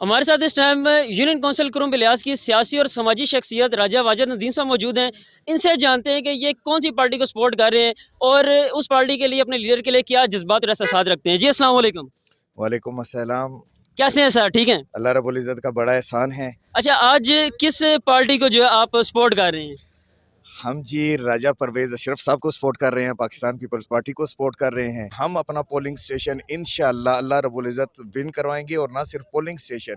हमारे साथ इस time union council Kurum Ilyas की सियासी और समाजी शख्सियत राजा वाजिद नदीम साहब मौजूद हैं। इनसे जानते हैं कि ये कौन सी पार्टी को सपोर्ट कर रहे हैं और उस पार्टी के लिए, अपने लीडर के लिए क्या जज्बात और एहसासात रखते हैं। जी अस्सलाम वालेकुम। वालेकुम अस्सलाम। कैसे हैं सर, ठीक हैं? अल्लाह रब्बुल इज़्ज़त का बड़ा एहसान है। अच्छा, आज किस पार्टी को जो है आप सपोर्ट कर रहे हैं? हम जी राजा परवेज़ अशरफ साहब को सपोर्ट कर रहे हैं, पाकिस्तान पीपल्स पार्टी को सपोर्ट कर रहे हैं। हम अपना पोलिंग स्टेशन इंशाअल्लाह अल्लाह रब्बुल इज़्ज़त विन करवाएंगे, और ना सिर्फ पोलिंग स्टेशन,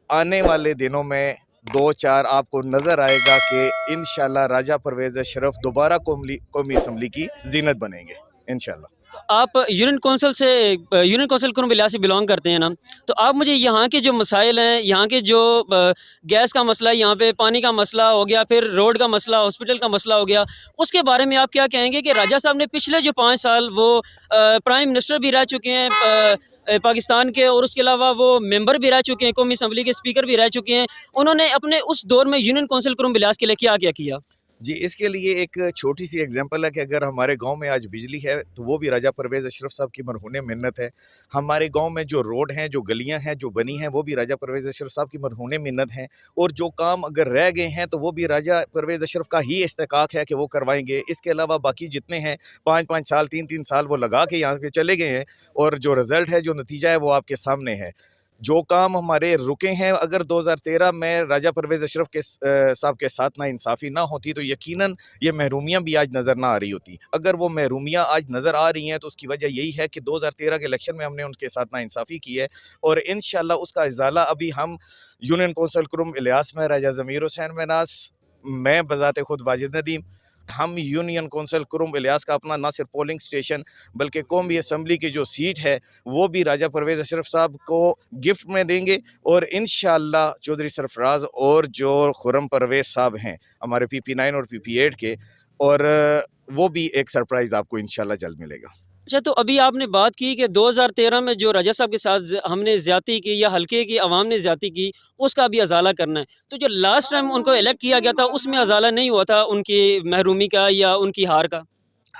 आने वाले दिनों में 2-4 आपको नज़र आएगा कि इंशाअल्लाह राजा परवेज़ अशरफ दोबारा कौमी असम्बली की ज़ीनत बनेंगे इंशाअल्लाह। आप यूनियन कौंसिल कुरुम इलियास से बिलोंग करते हैं ना, तो आप मुझे यहाँ के जो मसाइल हैं, यहाँ के जो गैस का मसला है, यहाँ पे पानी का मसला हो गया, फिर रोड का मसला, हॉस्पिटल का मसला हो गया, उसके बारे में आप क्या कहेंगे कि राजा साहब ने पिछले जो 5 साल वो प्राइम मिनिस्टर भी रह चुके हैं पाकिस्तान के, और उसके अलावा वो मेंबर भी रह चुके हैं, कौमी असम्बली के स्पीकर भी रह चुके हैं। उन्होंने अपने उस दौर में यूनियन कौंसिल कुरुम इलियास के लिए क्या क्या किया? जी, इसके लिए एक छोटी सी एग्जांपल है कि अगर हमारे गांव में आज बिजली है तो वो भी राजा परवेज़ अशरफ साहब की मरहूने मिन्नत है। हमारे गांव में जो रोड हैं, जो गलियां हैं, जो बनी हैं, वो भी राजा परवेज़ अशरफ साहब की मरहूने मिन्नत हैं। और जो काम अगर रह गए हैं तो वो भी राजा परवेज़ अशरफ का ही इस्तेकाक है कि वो करवाएंगे। इसके अलावा बाकी जितने हैं 5-5 साल, 3-3 साल वो लगा के यहाँ के चले गए हैं, और जो रिज़ल्ट है, जो नतीजा है, वो आपके सामने है। जो काम हमारे रुके हैं, अगर 2013 में राजा परवेज़ अशरफ के साहब के साथ नाइंसाफ़ी ना होती तो यकीनन ये महरूमियाँ भी आज नज़र ना आ रही होती। अगर वो महरूमियाँ आज नज़र आ रही हैं तो उसकी वजह यही है कि 2013 के इलेक्शन में हमने उनके साथ नाइंसाफ़ी की है, और इंशाअल्लाह उसका इज़ाला अभी हम यूनियन कौंसिल कुरुम इलियास में राजा ज़मीर हुसैन मनास, मैं बज़ाते खुद वाजिद नदीम, हम यूनियन कौंसिल कुरुम इलियास का अपना ना सिर्फ पोलिंग स्टेशन बल्कि कौमी असम्बली की जो सीट है वो भी राजा परवेज़ अशरफ साहब को गिफ्ट में देंगे। और इंशाअल्लाह चौधरी सरफराज और जो खुर्रम परवेज़ साहब हैं हमारे PP9 और PP8 के, और वो भी एक सरप्राइज़ आपको इंशाअल्लाह जल्द मिलेगा। अच्छा, तो अभी आपने बात की कि 2013 में जो राजा साहब के साथ हमने ज़्यादती की या हल्के की आवाम ने ज़्यादती की, उसका भी अज़ाला करना है। तो जो लास्ट टाइम उनको इलेक्ट किया गया था, उसमें अज़ाला नहीं हुआ था उनकी महरूमी का या उनकी हार का?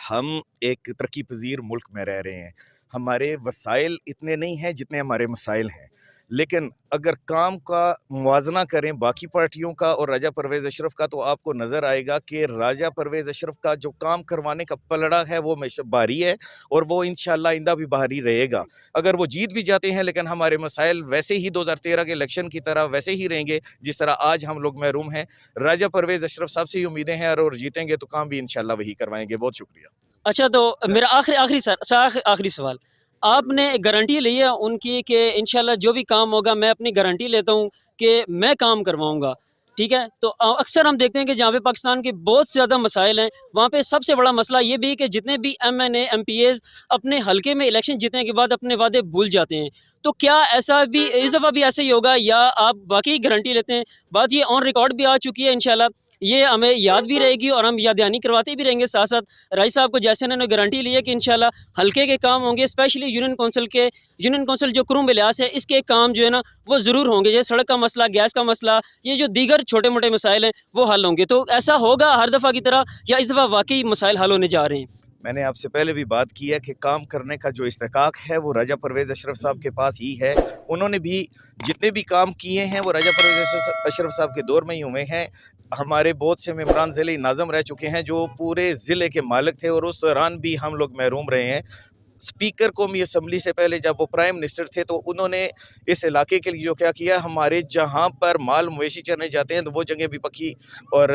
हम एक तरक्की पजीर मुल्क में रह रहे हैं, हमारे वसाइल इतने नहीं हैं जितने हमारे मसाइल हैं, लेकिन अगर काम का मुवाजना करें बाकी पार्टियों का और राजा परवेज़ अशरफ का, तो आपको नज़र आएगा कि राजा परवेज़ अशरफ का जो काम करवाने का पलड़ा है वो हमेशा भारी है, और वो इंशाअल्लाह आइंदा भी भारी रहेगा। अगर वो जीत भी जाते हैं, लेकिन हमारे मसाइल वैसे ही 2013 के इलेक्शन की तरह वैसे ही रहेंगे जिस तरह आज हम लोग महरूम हैं। राजा परवेज़ अशरफ साहब से ही उम्मीदें हैं, और जीतेंगे तो काम भी इंशाअल्लाह वही करवाएंगे। बहुत शुक्रिया। अच्छा, तो मेरा आखिरी सवाल, आपने गारंटी ली है उनकी कि इंशाल्लाह जो भी काम होगा, मैं अपनी गारंटी लेता हूँ कि मैं काम करवाऊँगा, ठीक है? तो अक्सर हम देखते हैं कि जहाँ पे पाकिस्तान के बहुत ज़्यादा मसाइल हैं, वहाँ पे सबसे बड़ा मसला ये भी है कि जितने भी MNA, MPAs अपने हलके में इलेक्शन जीतने के बाद अपने वादे भूल जाते हैं। तो क्या ऐसा भी इस दफ़ा भी ऐसा ही होगा, या आप वाक़ई गारंटी लेते हैं? बात ये ऑन रिकॉर्ड भी आ चुकी है, इंशाल्लाह ये हमें याद भी रहेगी और हम याद दहानी करवाते भी रहेंगे। साथ साथ राइस साहब को जैसे उन्होंने गारंटी ली है कि इंशाल्लाह हल्के के काम होंगे, स्पेशली यूनियन कौंसिल जो कुरुम इलियास है, इसके काम जो है ना वो ज़रूर होंगे। जैसे सड़क का मसला, गैस का मसला, ये जो दीगर छोटे मोटे मसाइल हैं वो हल होंगे। तो ऐसा होगा हर दफ़ा की तरह, या इस दफ़ा वाकई मसाइल हल होने जा रहे हैं? मैंने आपसे पहले भी बात की है कि काम करने का जो इस्तेकाक है वो राजा परवेज़ अशरफ साहब के पास ही है। उन्होंने भी जितने भी काम किए हैं वो राजा परवेज़ अशरफ साहब के दौर में ही हुए हैं। हमारे बहुत से मेंबरान ज़िले नाज़म रह चुके हैं जो पूरे ज़िले के मालिक थे, और उस दौरान भी हम लोग महरूम रहे हैं। स्पीकर कौमी असम्बली से पहले जब वो प्राइम मिनिस्टर थे तो उन्होंने इस इलाके के लिए जो क्या किया, हमारे जहाँ पर माल मवेशी चरने जाते हैं तो वो जगह भी पक्की और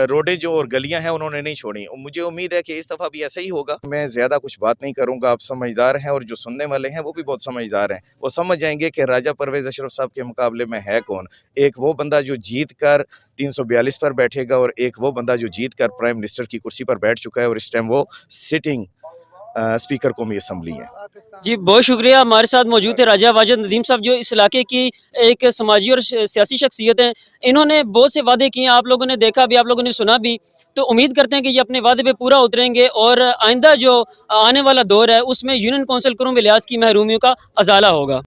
रोडें जो और गलियां हैं उन्होंने नहीं छोड़ी। मुझे उम्मीद है कि इस दफ़ा भी ऐसा ही होगा। मैं ज़्यादा कुछ बात नहीं करूँगा, आप समझदार हैं और जो सुनने वाले हैं वो भी बहुत समझदार हैं। वो समझ जाएंगे कि राजा परवेज़ अशरफ साहब के मुकाबले में है कौन। एक वो बंदा जो जीत कर 342 पर बैठेगा, और एक वो बंदा जो जीत कर प्राइम मिनिस्टर की कुर्सी पर बैठ चुका है, और इस टाइम वो सिटिंग स्पीकर कौमी असम्बली है। जी, बहुत शुक्रिया। हमारे साथ मौजूद थे राजा वाजिद नदीम साहब, जो इस इलाके की एक समाजी और सियासी शख्सियत हैं। इन्होंने बहुत से वादे किए, आप लोगों ने देखा भी, आप लोगों ने सुना भी। तो उम्मीद करते हैं कि ये अपने वादे पे पूरा उतरेंगे, और आइंदा जो आने वाला दौर है उसमें यूनियन कौंसिल कुरुम इलियास की महरूमियों का अज़ाला होगा।